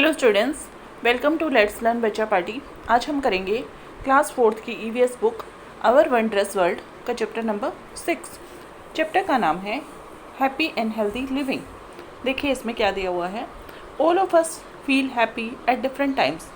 Hello students, welcome to let's learn बच्चा party. आज हम करेंगे क्लास 4th की EVS book our wondrous world का चैप्टर नंबर 6। चैप्टर का नाम है हैप्पी एंड हेल्दी लिविंग। देखिए इसमें क्या दिया हुआ है। All of us feel happy at different times.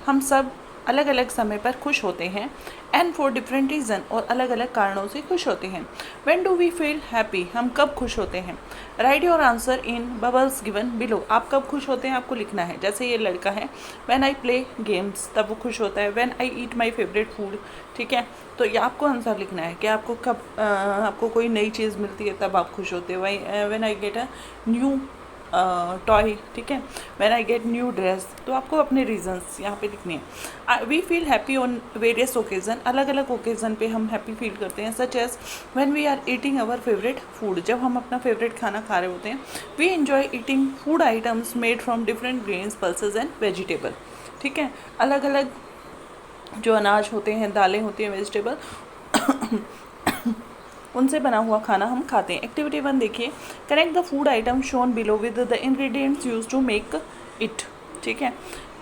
हम सब अलग अलग समय पर खुश होते हैं एंड फॉर डिफरेंट रीज़न, और अलग अलग कारणों से खुश होते हैं। When do we feel happy, हम कब खुश होते हैं। Write your answer in bubbles given below. आप कब खुश होते हैं आपको लिखना है। जैसे ये लड़का है, व्हेन आई प्ले गेम्स, तब वो खुश होता है। When I eat my favourite food, ठीक है। तो ये आपको आंसर लिखना है कि आपको कब आपको कोई नई चीज़ मिलती है तब आप खुश होते हो। When I get a new toy, ठीक है। When I get new dress, तो आपको अपने रीजंस यहाँ पे लिखने हैं। We feel happy on various occasion, अलग अलग ओकेज़न पे हम हैप्पी फील करते हैं। Such as when we are eating our favourite food, जब हम अपना फेवरेट खाना खा रहे होते हैं। We enjoy eating food items made from different grains, pulses and vegetable, ठीक है। अलग अलग जो अनाज होते हैं, दालें होती हैं, वेजिटेबल उनसे बना हुआ खाना हम खाते हैं। एक्टिविटी 1 देखिए, connect the food item shown below with the ingredients use to make it, ठीक है।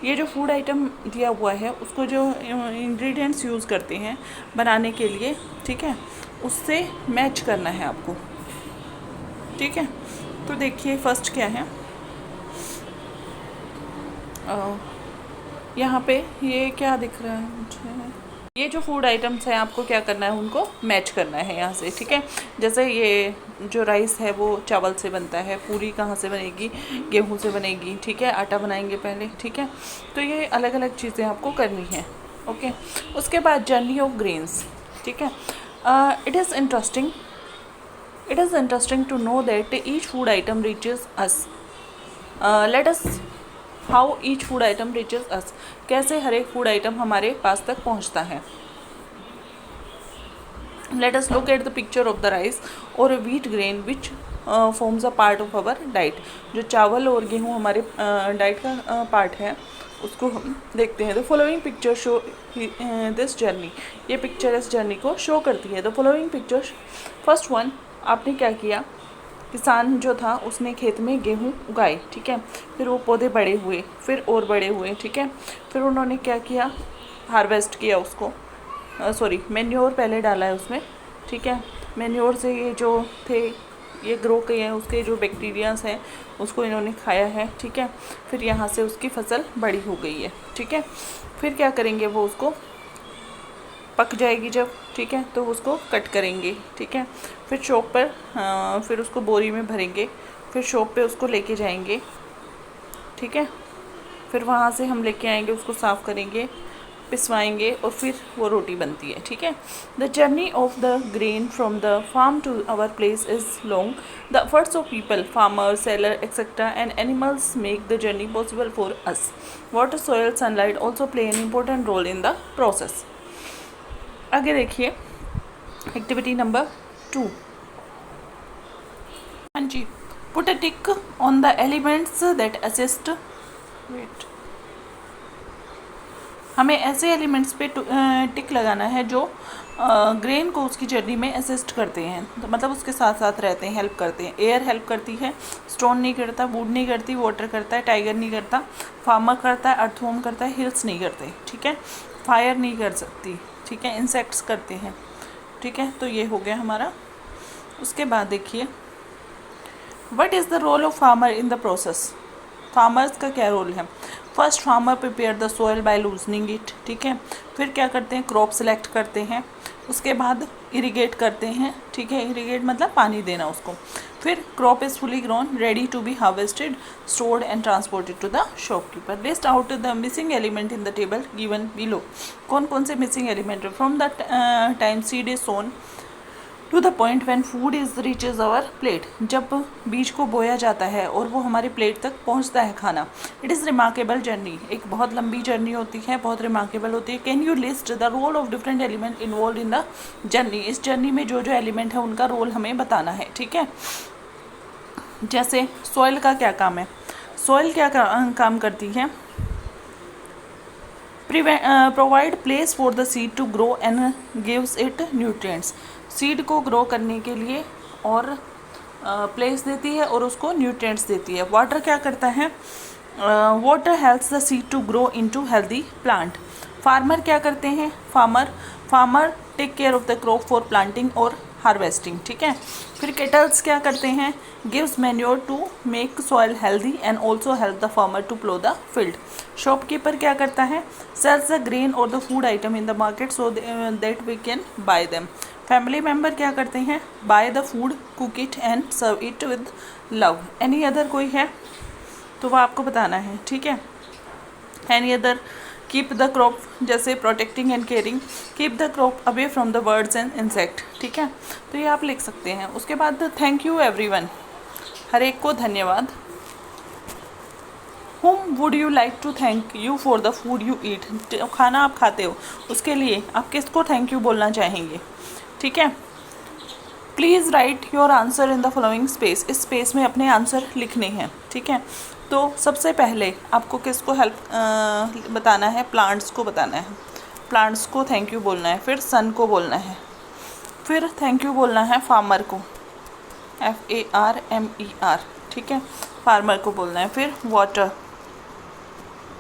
ये जो फूड आइटम दिया हुआ है उसको जो इंग्रेडिएंट्स यूज़ करते हैं बनाने के लिए, ठीक है, उससे मैच करना है आपको, ठीक है। तो देखिए फर्स्ट क्या है, यहाँ पे ये क्या दिख रहा है मुझे, ये जो फूड आइटम्स हैं आपको क्या करना है, उनको मैच करना है यहाँ से, ठीक है। जैसे ये जो राइस है वो चावल से बनता है, पूरी कहाँ से बनेगी, गेहूँ से बनेगी, ठीक है। आटा बनाएंगे पहले, ठीक है। तो ये अलग अलग चीज़ें आपको करनी है, ओके। उसके बाद जर्नी ऑफ ग्रेन्स, ठीक है। It is interesting to know that each food item reaches us. Let us how each food item reaches us, कैसे हर एक फूड आइटम हमारे पास तक पहुंचता है। Let us look at the picture of the rice और wheat grain which forms a part of our diet. जो चावल और गेहूँ हमारे डाइट का पार्ट है उसको हम देखते हैं। The following picture show this journey, ये पिक्चर इस जर्नी को शो करती है। The following picture, first one, आपने क्या किया, किसान जो था उसने खेत में गेहूँ उगाए, ठीक है। फिर वो पौधे बड़े हुए, फिर और बड़े हुए, ठीक है। फिर उन्होंने क्या किया, हार्वेस्ट किया उसको, मैन्योर पहले डाला है उसमें, ठीक है। मैन्योर से ये जो थे ये ग्रो किए हैं, उसके जो बैक्टीरियाज हैं उसको इन्होंने खाया है, ठीक है। फिर यहाँ से उसकी फसल बड़ी हो गई है, ठीक है। फिर क्या करेंगे, वो उसको पक जाएगी जब, ठीक है, तो उसको कट करेंगे, ठीक है। फिर शॉप पर फिर उसको बोरी में भरेंगे, फिर शॉप पे उसको लेके जाएंगे, ठीक है। फिर वहाँ से हम लेके आएंगे, उसको साफ़ करेंगे, पिसवाएंगे और फिर वो रोटी बनती है, ठीक है। The journey of the grain from the farm to our place is long. The efforts of people, farmer, seller etcetera and animals make the journey possible for us. Water, soil, sunlight also play an important role in the process. आगे देखिए activity number 2। हाँ जी, put a tick on the elements that assist, wait, हमें ऐसे elements पे टिक लगाना है जो ग्रेन को उसकी जर्नी में असिस्ट करते हैं, तो मतलब उसके साथ साथ रहते हैं, हेल्प करते हैं। एयर हेल्प करती है, स्टोन नहीं करता, वुड नहीं करती, वाटर करता है, टाइगर नहीं करता, फार्मर करता है, अर्थवॉर्म करता है, हिल्स नहीं करते, ठीक है। फायर नहीं कर सकती, ठीक है। इंसेक्ट्स करते हैं, ठीक है। तो ये हो गया हमारा। उसके बाद देखिए, what is the role of farmer in the process. Farmers का क्या रोल है। First, farmer prepare the soil by loosening it, ठीक है। फिर क्या करते हैं, क्रॉप सेलेक्ट करते हैं। उसके बाद इरिगेट करते हैं, ठीक है। इरिगेट मतलब पानी देना उसको। फिर crop is fully grown, ready to be harvested, stored and transported to the shopkeeper. List out the missing element in the table given below. कौन कौन से मिसिंग एलिमेंट है। From the time seed is sown to the point when food is reaches our plate, जब बीज को बोया जाता है और वो हमारे प्लेट तक पहुंचता है खाना। इट इज़ रिमार्केबल जर्नी, एक बहुत लंबी जर्नी होती है, बहुत रिमार्केबल होती है। Can you list the role of different element involve in the journey, इस जर्नी में जो जो एलिमेंट है उनका रोल हमें बताना है, ठीक है। जैसे सॉइल का क्या काम है, सॉइल क्या काम करती है, provide place for the seed to grow and gives it nutrients, seed को ग्रो करने के लिए और प्लेस देती है और उसको न्यूट्रिएंट्स देती है। वाटर क्या करता है, water helps the seed to grow into healthy plant. Farmer क्या करते हैं, farmer take care of the crop for planting और हार्वेस्टिंग, ठीक है। फिर केटल्स क्या करते हैं, gives manure to make soil healthy and also help the farmer to plough the field. Shopkeeper क्या करता है, सेल्स द ग्रेन और the food item in the market so that we can buy them. Family member क्या करते हैं, buy the food, cook it and serve it with love. Any other कोई है तो वो आपको बताना है, ठीक है। Any other, keep the crop, जैसे protecting and caring, keep the crop away from the birds and insect, ठीक है। तो ये आप लिख सकते हैं। उसके बाद थैंक यू एवरीवन, हर एक को धन्यवाद। Whom would you like to thank you for the food you eat? खाना आप खाते हो उसके लिए आप किसको थैंक यू बोलना चाहेंगे, ठीक है। Please write your answer in the following space, इस स्पेस में अपने आंसर लिखने हैं, ठीक है। तो सबसे पहले आपको किसको हेल्प बताना है, प्लांट्स को बताना है, प्लांट्स को थैंक यू बोलना है। फिर सन को बोलना है, फिर थैंक यू बोलना है फार्मर को, FARMER, ठीक है, फार्मर को बोलना है। फिर वाटर,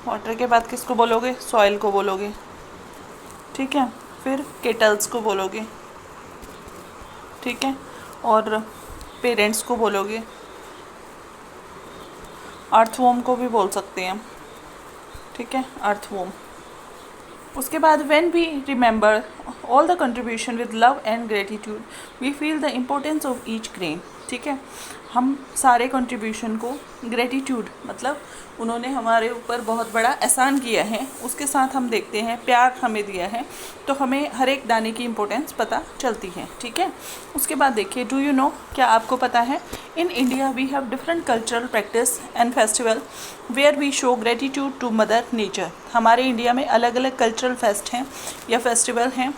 वाटर के बाद किसको बोलोगे, सॉइल को बोलोगे, ठीक है। फिर केटल्स को बोलोगे, ठीक है, और पेरेंट्स को बोलोगे, अर्थवॉर्म को भी बोल सकते हैं, ठीक है, अर्थवॉर्म। उसके बाद when we remember all the contribution with love and gratitude we feel the importance of each grain, ठीक है। हम सारे कंट्रीब्यूशन को, ग्रेटिट्यूड मतलब उन्होंने हमारे ऊपर बहुत बड़ा एहसान किया है, उसके साथ हम देखते हैं प्यार हमें दिया है, तो हमें हर एक दाने की इम्पोर्टेंस पता चलती है, ठीक है। उसके बाद देखिए, डू यू नो, क्या आपको पता है, in India we have different cultural practice and festival where we show gratitude to mother nature. हमारे इंडिया में अलग अलग कल्चरल फेस्ट हैं या फेस्टिवल हैं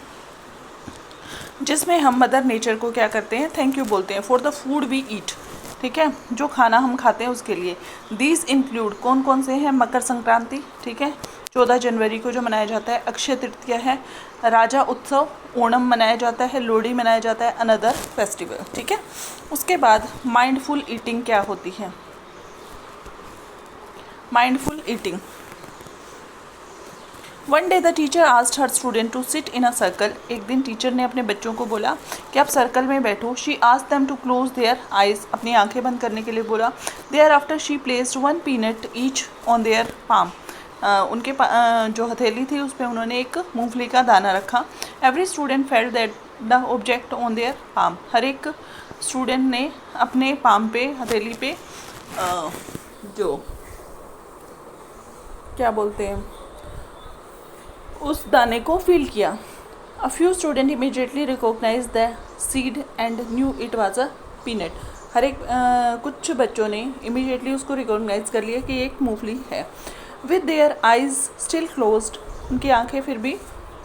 जिसमें हम मदर नेचर को क्या करते हैं, थैंक यू बोलते हैं, for the food we eat, ठीक है, जो खाना हम खाते हैं उसके लिए। दीज इंक्लूड, कौन कौन से हैं, मकर संक्रांति, ठीक है, 14 जनवरी को जो मनाया जाता है, अक्षय तृतीया है, राजा उत्सव, ओणम मनाया जाता है, लोहड़ी मनाया जाता है, अनदर फेस्टिवल, ठीक है। उसके बाद माइंडफुल ईटिंग क्या होती है, mindful eating. One day the teacher asked her student to sit in a circle. एक दिन टीचर ने अपने बच्चों को बोला कि आप सर्कल में बैठो। She asked them to close their eyes, अपनी आंखें बंद करने के लिए बोला। Thereafter she placed 1 peanut each on their palm, उनके जो हथेली थी उस पर उन्होंने एक मूंगफली का दाना रखा। Every student felt that the object on their palm, हर एक स्टूडेंट ने अपने पाम पे, हथेली पे जो क्या बोलते हैं उस दाने को फील किया। A few student immediately recognise the seed and knew it was a peanut, हर एक कुछ बच्चों ने इमीडिएटली उसको रिकॉग्नाइज कर लिया कि ये एक मूंगफली है। With their eyes still closed, उनकी आंखें फिर भी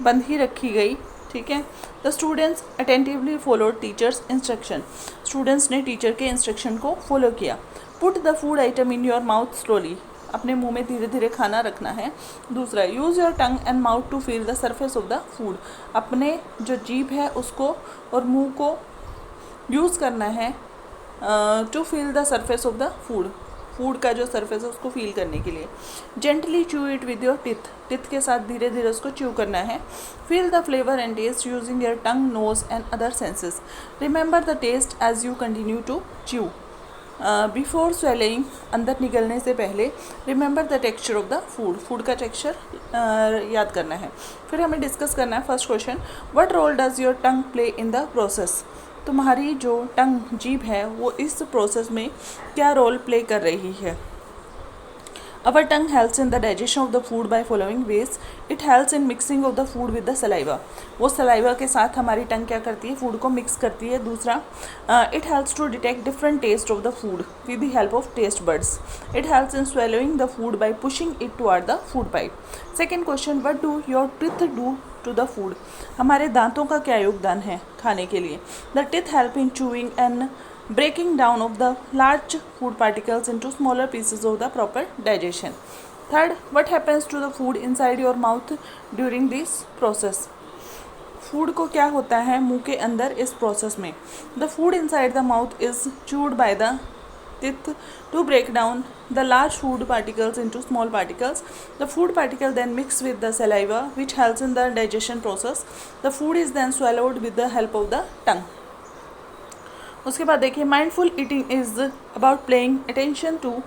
बंद ही रखी गई, ठीक है। The students attentively followed teacher's instruction, students ने टीचर के इंस्ट्रक्शन को फॉलो किया। Put the food item in your mouth slowly, अपने मुंह में धीरे धीरे खाना रखना है। दूसरा, use your tongue and mouth to feel the surface of the food, अपने जो जीभ है उसको और मुंह को यूज़ करना है to feel the surface of the food, food का जो सरफेस है उसको फील करने के लिए। Gently chew it with your teeth, teeth के साथ धीरे धीरे उसको च्यू करना है। Feel the flavour and taste using your tongue, nose and other senses. Remember the taste as you continue to chew. Before swallowing, अंदर निकलने से पहले, remember the texture of the food, food का टेक्सचर याद करना है। फिर हमें डिस्कस करना है first question, what role does your tongue play in the process, तुम्हारी जो टंग जीभ है वो इस प्रोसेस में क्या रोल प्ले कर रही है। Our tongue helps in the digestion of the food by following ways. It helps in mixing of the food with the saliva. वो saliva के साथ हमारी टंग क्या करती है, फूड को मिक्स करती है। दूसरा, it helps to detect different taste of the food with the help of taste buds. It helps in swallowing the food by pushing it toward the food pipe. Second question, what do your teeth do to the food? हमारे दांतों का क्या योगदान है खाने के लिए। The teeth help in chewing and breaking down of the large food particles into smaller pieces of the proper digestion. Third, what happens to the food inside your mouth during this process? Food को क्या होता है मुंह के अंदर इस process में। The food inside the mouth is chewed by the teeth to break down the large food particles into small particles. The food particle then mix with the saliva, which helps in the digestion process. The food is then swallowed with the help of the tongue. उसके बाद देखिए mindful eating is about playing attention to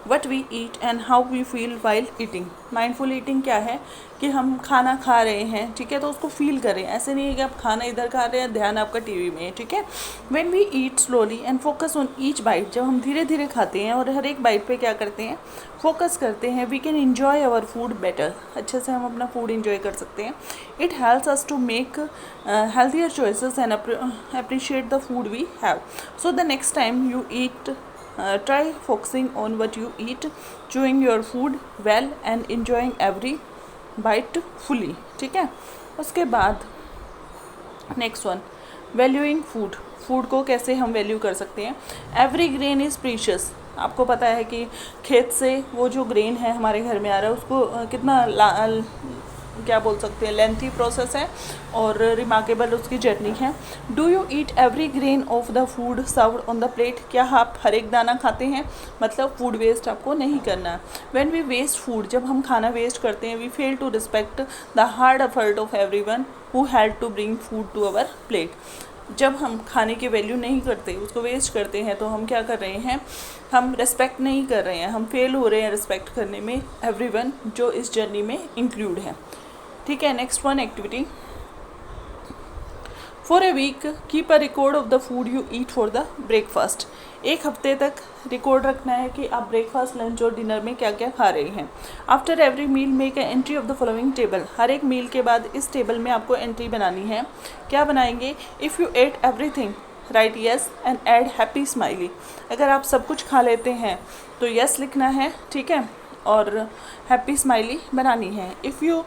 what we eat and how we feel while eating. Mindful eating क्या है कि हम खाना खा रहे हैं, ठीक है, तो उसको फील करें. ऐसे नहीं है कि आप खाना इधर खा रहे हैं, ध्यान आपका टीवी में है, ठीक है. When we eat slowly and focus on each bite, जब हम धीरे धीरे खाते हैं और हर एक बाइट पे क्या करते हैं, फोकस करते हैं, we can enjoy our food better. अच्छे से हम अपना फूड इन्जॉय कर सकते हैं. It helps us to make healthier choices and appreciate the food we have. So the next time you eat, try focusing on what you eat, chewing your food well and enjoying every bite fully. ठीक है. उसके बाद next one, valuing food. Food को कैसे हम value कर सकते हैं. Every grain is precious. आपको पता है कि खेत से वो जो ग्रेन है हमारे घर में आ रहा है उसको कितना क्या बोल सकते हैं, लेंथी प्रोसेस है और रिमार्केबल उसकी जर्नी है. Do you eat every grain of the food served on the plate. क्या आप हर एक दाना खाते हैं, मतलब फूड वेस्ट आपको नहीं करना है. व्हेन वी वेस्ट फूड, जब हम खाना वेस्ट करते हैं, we fail to respect the hard effort of everyone who had to bring food to our plate. जब हम खाने की वैल्यू नहीं करते, उसको वेस्ट करते हैं, तो हम क्या कर रहे हैं, हम रिस्पेक्ट नहीं कर रहे हैं, हम फेल हो रहे हैं रिस्पेक्ट करने में एवरीवन जो इस जर्नी में इंक्लूड है. ठीक है. Next one activity, for a week keep a record of the food you eat for the breakfast. एक हफ्ते तक रिकॉर्ड रखना है कि आप ब्रेकफास्ट, लंच और डिनर में क्या क्या खा रहे हैं. After every meal make a entry of the following table. हर एक मील के बाद इस टेबल में आपको एंट्री बनानी है. क्या बनाएंगे, if you at everything right yes and add happy smiley. अगर आप सब कुछ खा लेते हैं तो येस लिखना है, ठीक है, और हैप्पी स्माइली बनानी है. If you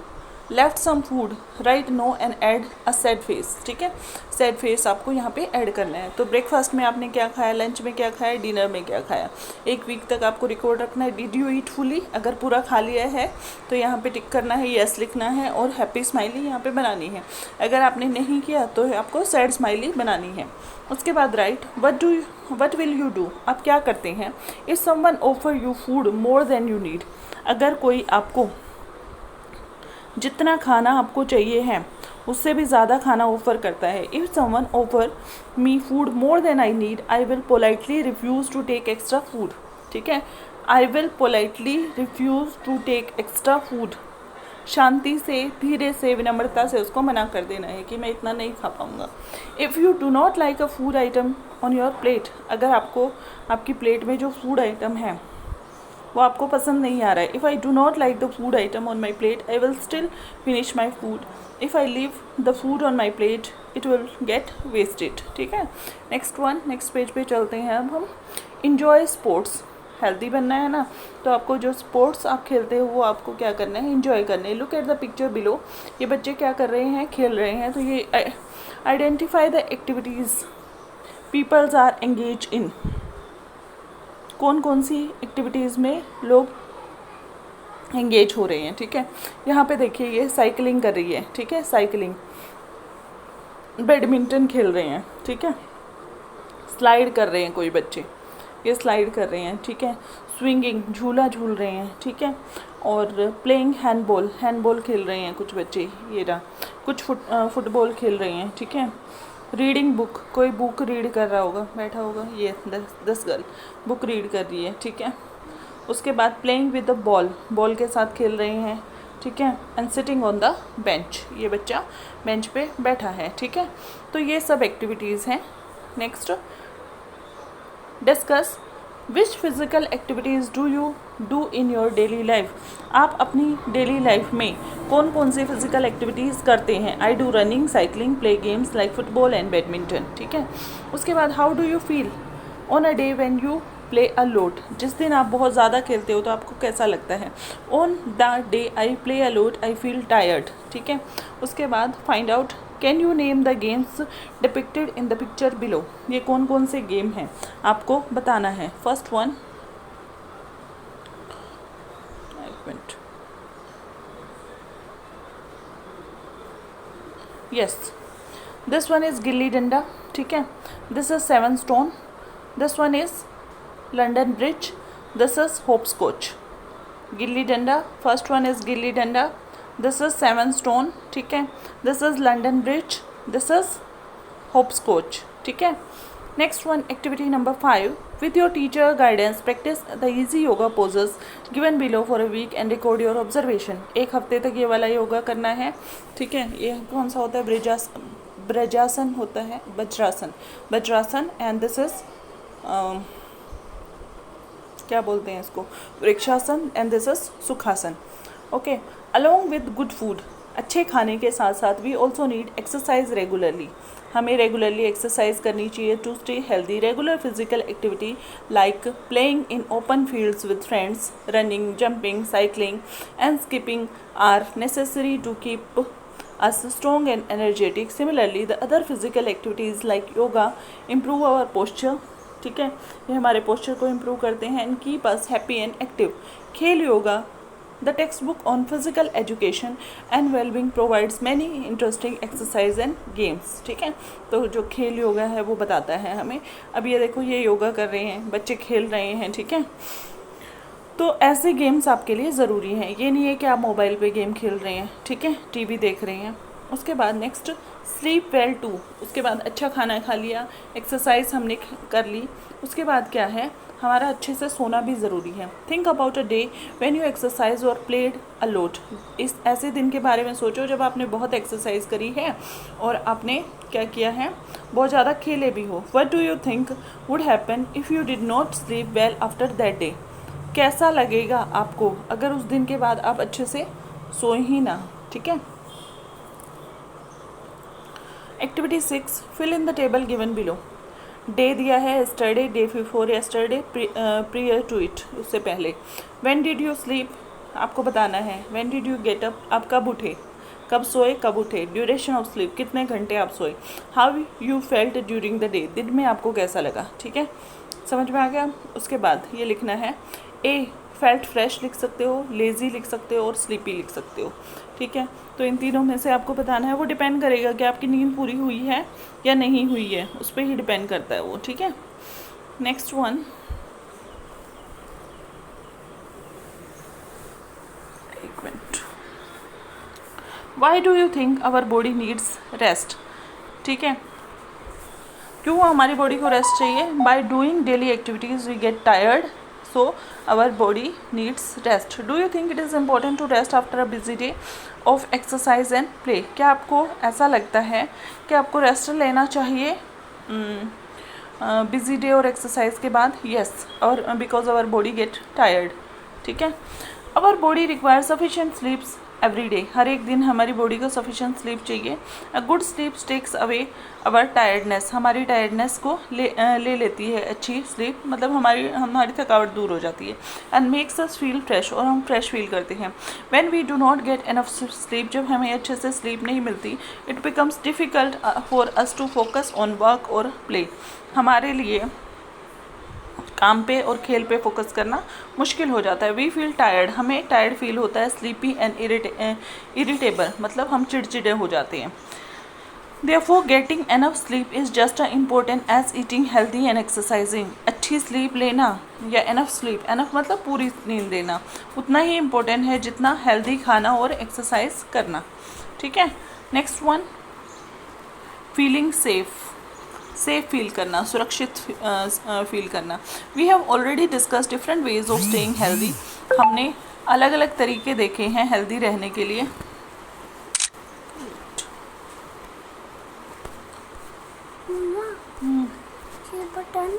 left some food write no and add a sad face. ठीक है, सैड फेस आपको यहाँ पे ऐड करना है. तो ब्रेकफास्ट में आपने क्या खाया, लंच में क्या खाया, डिनर में क्या खाया. एक वीक तक आपको रिकॉर्ड रखना है. डिड यू ईट फुली, अगर पूरा खा लिया है तो यहाँ पे टिक करना है, येस लिखना है और हैप्पी स्माइली यहाँ पे बनानी है. अगर आपने नहीं किया तो आपको सैड स्माइली बनानी है. उसके बाद right what will you do. आप क्या करते हैं. If someone offer you food more then you need. अगर कोई आपको जितना खाना आपको चाहिए है उससे भी ज़्यादा खाना ऑफ़र करता है. If someone offer me food more then I need, I will politely refuse to take extra food. ठीक है, I will politely refuse to take extra food. शांति से, धीरे से, विनम्रता से उसको मना कर देना है कि मैं इतना नहीं खा पाऊँगा. If you do not like a food item on your plate. अगर आपको आपकी प्लेट में जो फूड आइटम है वो आपको पसंद नहीं आ रहा है. If I do not like the food item on my plate I will still finish my food. If I leave the food on my plate it will get wasted. ठीक है. नेक्स्ट वन, नेक्स्ट पेज पे चलते हैं. अब हम enjoy sports. Healthy बनना है ना, तो आपको जो स्पोर्ट्स आप खेलते हो वो आपको क्या करना है, इंजॉय करना है. Look at the picture below. ये बच्चे क्या कर रहे हैं, खेल रहे हैं. तो ये identify the activities peoples are engage in. कौन कौन सी एक्टिविटीज़ में लोग एंगेज हो रहे हैं. ठीक है, यहाँ पे देखिए ये साइकिलिंग कर रही है. ठीक है, साइकिलिंग, बैडमिंटन खेल रहे हैं. ठीक है, स्लाइड कर रहे हैं कोई बच्चे, ये स्लाइड कर रहे हैं. ठीक है, स्विंगिंग, झूला झूल रहे हैं. ठीक है, और प्लेइंग हैंडबॉल, हैंडबॉल खेल रहे हैं कुछ बच्चे. ये रहा, कुछ फुटबॉल खेल रहे हैं. ठीक है, रीडिंग बुक, कोई बुक रीड कर रहा होगा, बैठा होगा. ये 10 गर्ल बुक रीड कर रही है. ठीक है, उसके बाद playing with the ball, ball के साथ खेल रहे हैं. ठीक है, and sitting on the bench, ये बच्चा बेंच पे बैठा है. ठीक है, तो ये सब एक्टिविटीज़ हैं. Next, discuss which physical activities do you do in your daily life. आप अपनी डेली लाइफ में कौन कौन से फिज़िकल एक्टिविटीज़ करते हैं. I do running, cycling, play games like football and badminton. ठीक है, उसके बाद how do you feel on a day when you play a lot. जिस दिन आप बहुत ज़्यादा खेलते हो तो आपको कैसा लगता है. On the day I play a lot I feel tired. ठीक है, उसके बाद find out can you name the games depicted in the picture below. ये कौन कौन से गेम हैं आपको बताना है. फर्स्ट वन, एक minute, yes, this one is gilli danda. ठीक है, this is 7 stone. This one is London Bridge, this is hopscotch. Gilli danda, first one is gilli danda, this is 7 stone, ठीक है। This is London Bridge, this is hopscotch, ठीक है। Next one, activity number 5, with your teacher guidance practice the easy yoga poses given below for a week and record your observation। एक हफ्ते तक ये वाला योगा करना है, ठीक है। ये कौन सा होता है? ब्रजासन होता है, वज्रासन एंड दिस इज क्या बोलते हैं इसको, vrikshasana and this is sukhasana, okay. Along with good food, अच्छे खाने के साथ साथ we also need exercise regularly, हमें रेगुलरली एक्सरसाइज करनी चाहिए to stay healthy. Regular physical activity like playing in open fields with friends, running, jumping, cycling and skipping are necessary to keep us strong and energetic. Similarly the other physical activities like yoga improve our posture, ठीक है, ये हमारे posture को improve करते हैं and keep us happy and active. खेल yoga, the text book on physical education and wellbeing provides many interesting exercise and games, ठीक है। तो जो खेल योगा है वो बताता है हमें। अब ये देखो, ये योगा कर रहे हैं बच्चे, खेल रहे हैं, ठीक है। तो ऐसे गेम्स आपके लिए ज़रूरी हैं, ये नहीं है कि आप मोबाइल पे गेम खेल रहे हैं, ठीक है, टीवी देख रहे हैं। उसके बाद नेक्स्ट, स्लीप वेल टू, उसके बाद अच्छा खाना खा लिया, एक्सरसाइज हमने कर ली, उसके बाद क्या है, हमारा अच्छे से सोना भी ज़रूरी है। Think about a day when you exercise और प्लेड अ लॉट। इस ऐसे दिन के बारे में सोचो जब आपने बहुत एक्सरसाइज करी है और आपने क्या किया है, बहुत ज़्यादा खेले भी हो। What do you think would happen if you did not sleep well after that day. कैसा लगेगा आपको अगर उस दिन के बाद आप अच्छे से सोए ही ना, ठीक है। Activity 6, fill in the table given below. Day दिया है yesterday, day before yesterday, prior to it, उससे पहले। व्हेन डिड यू स्लीप, आपको बताना है। When did you get up, आप कब उठे, कब सोए, कब उठे। ड्यूरेशन ऑफ स्लीप, कितने घंटे आप सोए। How you felt during the day, दिन में आपको कैसा लगा, ठीक है, समझ में आ गया। उसके बाद ये लिखना है, ए फेल्ट फ्रेश लिख सकते हो, लेज़ी लिख सकते हो और स्लीपी लिख सकते हो, ठीक है। तो इन तीनों में से आपको बताना है, वो डिपेंड करेगा कि आपकी नींद पूरी हुई है या नहीं हुई है, उस पर ही डिपेंड करता है वो, ठीक है। नेक्स्ट वन, एक minute, why do you think our body needs rest, ठीक है, क्यों हमारी बॉडी को रेस्ट चाहिए। By doing daily activities we get tired, so our body needs rest. Do you think it is important to rest after a busy day of exercise and play? क्या आपको ऐसा लगता है कि आपको रेस्ट लेना चाहिए बिजी डे और एक्सरसाइज के बाद? यस, और because our body get tired, ठीक है। Our body require sufficient sleeps every day, हर एक दिन हमारी बॉडी को सफिशिएंट स्लीप चाहिए। A good sleep takes away our tiredness, हमारी टायर्डनेस को ले लेती है अच्छी स्लीप, मतलब हमारी थकावट दूर हो जाती है। And makes us feel fresh, और हम फ्रेश फील करते हैं। When we do not get enough sleep, जब हमें अच्छे से स्लीप नहीं मिलती, it becomes difficult for us to focus on work और प्ले, हमारे लिए काम पे और खेल पे फोकस करना मुश्किल हो जाता है। वी फील टायर्ड, हमें टायर्ड फील होता है। स्लीपी एंड इरिटेबल, मतलब हम चिड़चिड़े हो जाते हैं। Therefore, getting enough sleep is just as important as eating healthy and exercising. अच्छी स्लीप लेना या enough sleep, enough मतलब पूरी नींद लेना, उतना ही इम्पोर्टेंट है जितना हेल्दी खाना और एक्सरसाइज करना, ठीक है। Next one, feeling safe, safe feel करना, सुरक्षित फील करना। We have already discuss different ways of staying healthy, हमने अलग अलग तरीके देखे हैं हेल्दी रहने के लिए। बटन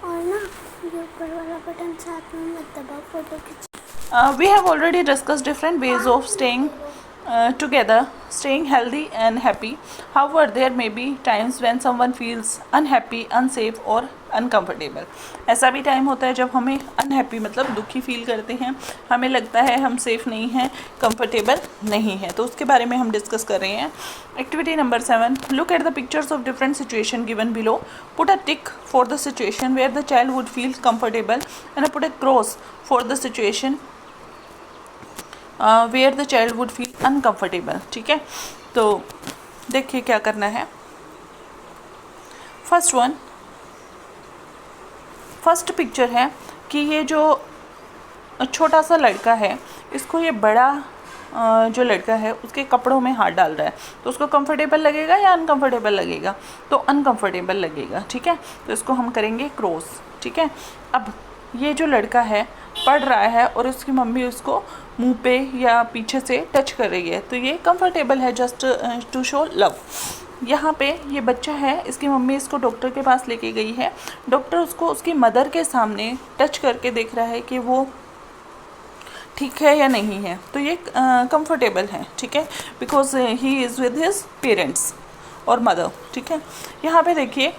और ना ये ऊपर वाला बटन साथ में मत दबाओ, फोटो खींच। We have already discussed different ways of staying together, staying healthy and happy. However, there may be times when someone feels unhappy, unsafe or uncomfortable. ऐसा भी टाइम होता है जब हमें unhappy मतलब दुखी फील करते हैं, हमें लगता है हम सेफ नहीं हैं, comfortable नहीं है, तो उसके बारे में हम डिस्कस कर रहे हैं। Activity number 7, look at the pictures of different situation given below. Put a tick for the situation where the child would feel comfortable and put a cross for the situation where the child would feel uncomfortable, ठीक है। तो देखिए क्या करना है। First picture है कि ये जो छोटा सा लड़का है इसको ये बड़ा जो लड़का है उसके कपड़ों में हाथ डाल रहा है, तो उसको कंफर्टेबल लगेगा या अनकंफर्टेबल लगेगा? तो अनकंफर्टेबल लगेगा, ठीक है। तो इसको हम करेंगे क्रॉस, ठीक है। अब ये जो लड़का है पढ़ रहा है और उसकी मम्मी उसको मुंह पे या पीछे से टच कर रही है, तो ये कंफर्टेबल है, जस्ट टू शो लव। यहाँ पे ये बच्चा है, इसकी मम्मी इसको डॉक्टर के पास लेके गई है, डॉक्टर उसको उसकी मदर के सामने टच करके देख रहा है कि वो ठीक है या नहीं है, तो ये कंफर्टेबल है, ठीक है, because he is with his parents और मदर, ठीक है। यहाँ पे देखिए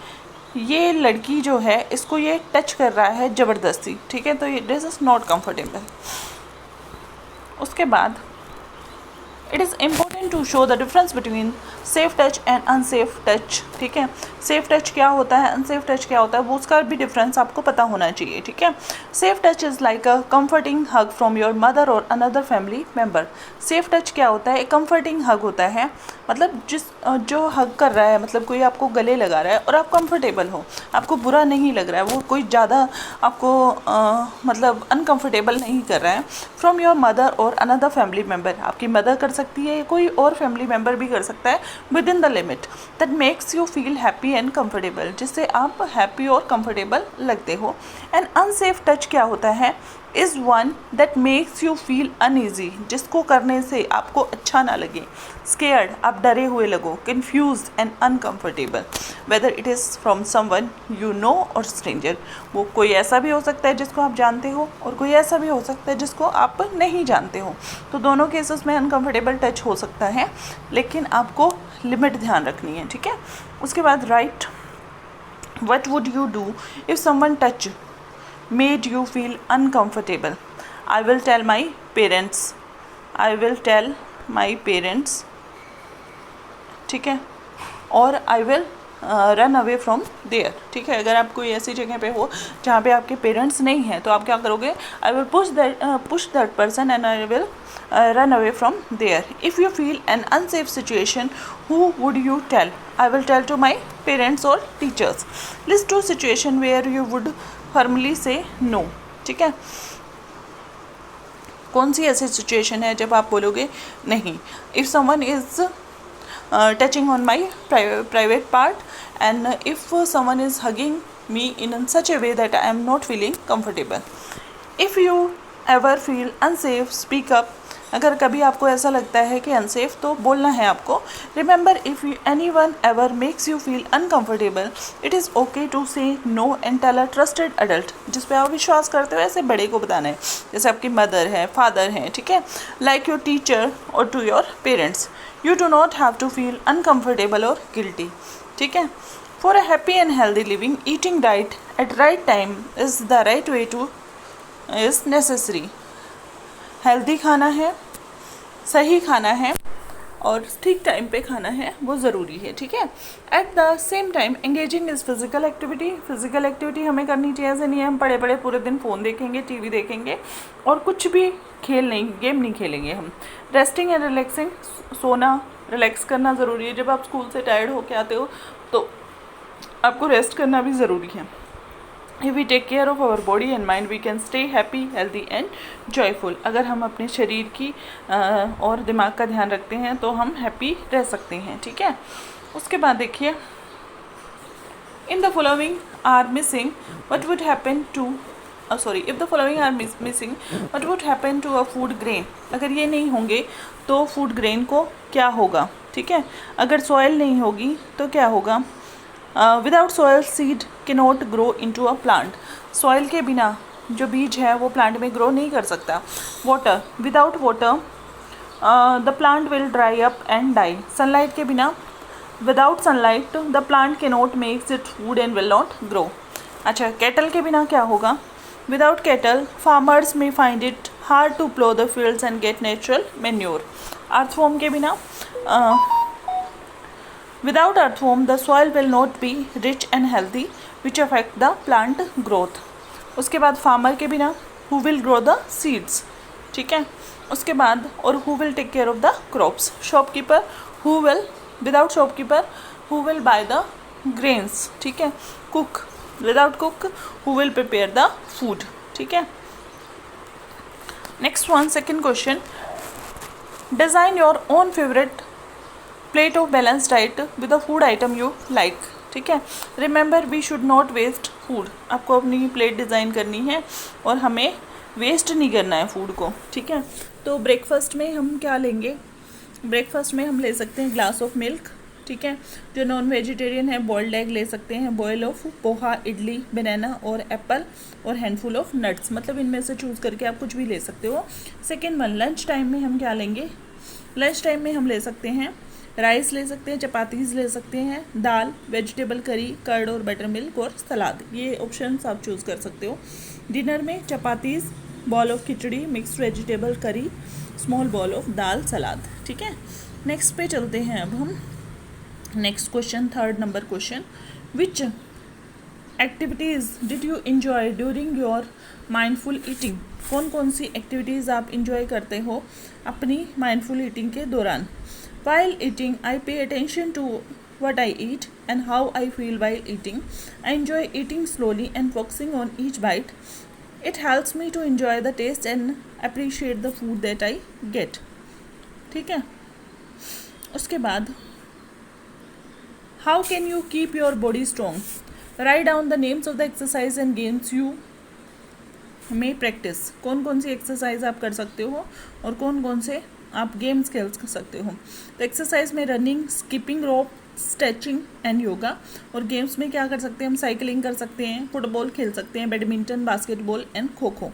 ये लड़की जो है इसको ये टच कर रहा है ज़बरदस्ती, ठीक है, तो ये दिस इज़ नॉट कंफर्टेबल। उसके बाद it is important to show the difference between safe touch and unsafe touch, ठीक है। सेफ टच क्या होता है, अनसेफ टच क्या होता है, वो उसका भी डिफरेंस आपको पता होना चाहिए, ठीक है। Safe touch is like a comforting hug from your mother or another family member. Safe touch क्या होता है, एक कंफर्टिंग हग होता है, मतलब जो हग कर रहा है, मतलब कोई आपको गले लगा रहा है और आप कंफर्टेबल हो, आपको बुरा नहीं लग रहा है, वो कोई ज़्यादा आपको मतलब अनकंफर्टेबल नहीं कर रहा है। From your mother or another family member, आपकी मदर कर सकती है, कोई और फैमिली मेम्बर भी कर सकता है, with in the limit that makes you feel happy and comfortable, जिससे आप हैप्पी और कंफर्टेबल लगते हो। एंड अनसेफ टच क्या होता है, is one that makes you feel uneasy, जिसको करने से आपको अच्छा ना लगे, स्केयर्ड, आप डरे हुए लगो, confuse and uncomfortable, whether it is from someone you know और स्ट्रेंजर। वो कोई ऐसा भी हो सकता है जिसको आप जानते हो और कोई ऐसा भी हो सकता है जिसको आप नहीं जानते हो, तो दोनों केसेस में अनकंफर्टेबल टच हो सकता है, लेकिन आपको लिमिट ध्यान रखनी है, ठीक है। उसके बाद right, what would you do if someone touch made you feel uncomfortable? I will tell my parents. I will tell my parents, ठीक है, और I will run away from there, ठीक है। अगर आप कोई ऐसी जगह पे हो जहाँ पे आपके पेरेंट्स नहीं हैं, तो आप क्या करोगे, I will push that person and I will run away from there. If you feel an unsafe situation, who would you tell? I will tell to my parents or teachers. List two situation where you would formally से no, ठीक है। कौन सी ऐसी situation है जब आप बोलोगे नहीं? If someone is touching on my private part and if someone is hugging me in such A way that I am not feeling comfortable. If you ever feel unsafe speak up, अगर कभी आपको ऐसा लगता है कि unsafe, तो बोलना है आपको। Remember, if anyone ever makes you feel uncomfortable, it is okay to say no and tell a trusted adult, जिस पे आप विश्वास करते हो ऐसे बड़े को बताना है, जैसे आपकी मदर है, फादर हैं, ठीक है, लाइक योर टीचर और to your parents. You do not have to feel uncomfortable और गिल्टी, ठीक है। For a happy and healthy living, eating diet at right time is the right way to is necessary. Healthy खाना है, सही खाना है और ठीक टाइम पे खाना है, वो ज़रूरी है, ठीक है। At the same time engaging is physical activity, physical activity हमें करनी चाहिए, ऐसे नहीं है हम पड़े पड़े पूरे दिन फ़ोन देखेंगे, टीवी देखेंगे और कुछ भी गेम नहीं खेलेंगे हम। रेस्टिंग एंड रिलैक्सिंग, सोना, रिलैक्स करना ज़रूरी है। जब आप स्कूल से टायर्ड होके आते हो तो आपको रेस्ट करना भी ज़रूरी है। If we take care of our body and mind, we can stay happy, healthy and joyful. अगर हम अपने शरीर की और दिमाग का ध्यान रखते हैं तो हम हैप्पी रह सकते हैं, ठीक है। उसके बाद देखिए, in the following are missing, what would happen to if the following are missing, what would happen to a food grain? अगर ये नहीं होंगे तो फूड ग्रेन को क्या होगा, ठीक है। अगर सॉइल नहीं होगी तो क्या होगा? Without soil seed cannot grow into a plant, soil के बिना जो बीज है वो प्लांट में ग्रो नहीं कर सकता। Water, without water the plant will dry up and die, sunlight के बिना, without sunlight the plant cannot makes it food and will not grow. अच्छा, कैटल के बिना क्या होगा? Without cattle farmers may find it hard to plough the fields and get natural manure. Earthworm के बिना, without earthworm the soil will not be rich and healthy which affect the plant growth. उसके बाद farmer के बिना who will grow the seeds, ठीक है। उसके बाद और who will take care of the crops. Shopkeeper, who will, without shopkeeper who will buy the grains, ठीक है। Cook, without cook who will prepare the food, ठीक है। Next one, second question, design your own favourite plate of balance diet with a food item you like. ठीक है, remember we should not waste food. आपको अपनी plate design करनी है और हमें वेस्ट नहीं करना है फूड को। ठीक है, तो ब्रेकफास्ट में हम क्या लेंगे? ब्रेकफास्ट में हम ले सकते हैं ग्लास ऑफ मिल्क। ठीक है, जो नॉन वेजिटेरियन है बॉइल्ड एग ले सकते हैं, बॉयल ऑफ पोहा, इडली, बनाना और एप्पल और हैंडफुल ऑफ नट्स। मतलब इनमें से चूज़ करके आप कुछ भी ले सकते हो। सेकेंड वन, लंच टाइम में हम क्या लेंगे? लंच टाइम में हम ले सकते हैं राइस ले सकते हैं, चपातीस ले सकते हैं, दाल, वेजिटेबल करी, कर्ड और बटर मिल्क और सलाद। ये ऑप्शंस आप चूज़ कर सकते हो। डिनर में chapatis, bowl of khichdi, mixed vegetable curry, small bowl of dal, salad. ठीक है, नेक्स्ट पे चलते हैं अब हम। Next question, third number question, which activities did you enjoy during your mindful eating. कौन कौन सी एक्टिविटीज़ आप इन्जॉय करते हो अपनी माइंडफुल ईटिंग के दौरान? While eating, I pay attention to what I eat and how I feel while eating. I enjoy eating slowly and focusing on each bite. It helps me to enjoy the taste and appreciate the food that I get. ठीक है, उसके बाद how can you keep your body strong? Write down the names of the exercise and games you may practice. कौन कौन सी exercise आप कर सकते हो और कौन कौन से आप गेम्स खेल सकते हो। तो एक्सरसाइज में running, skipping rope, stretching and yoga. और गेम्स में क्या कर सकते हैं हम? साइकिलिंग कर सकते हैं, फुटबॉल खेल सकते हैं, badminton, basketball and kho kho.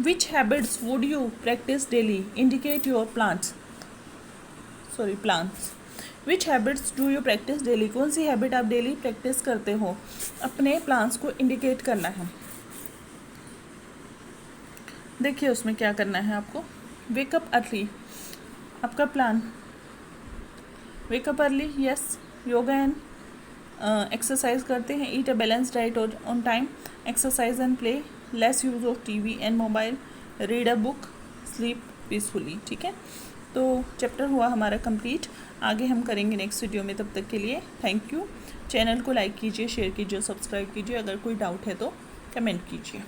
Which habits would you practice daily? Indicate your plants. Which habits do you practice daily? कौन सी हैबिट आप डेली प्रैक्टिस करते हो? अपने प्लांट्स को इंडिकेट करना है। देखिए उसमें क्या करना है आपको। वेकअप अर्ली, आपका plan wake up early, yes, yoga and exercise करते हैं, eat a balance diet on time, exercise and play, less use of TV and mobile, read a book, sleep peacefully. ठीक है, तो चैप्टर हुआ हमारा कंप्लीट। आगे हम करेंगे नेक्स्ट वीडियो में, तब तक के लिए थैंक यू। चैनल को लाइक कीजिए, शेयर कीजिए, सब्सक्राइब कीजिए। अगर कोई डाउट है तो कमेंट कीजिए।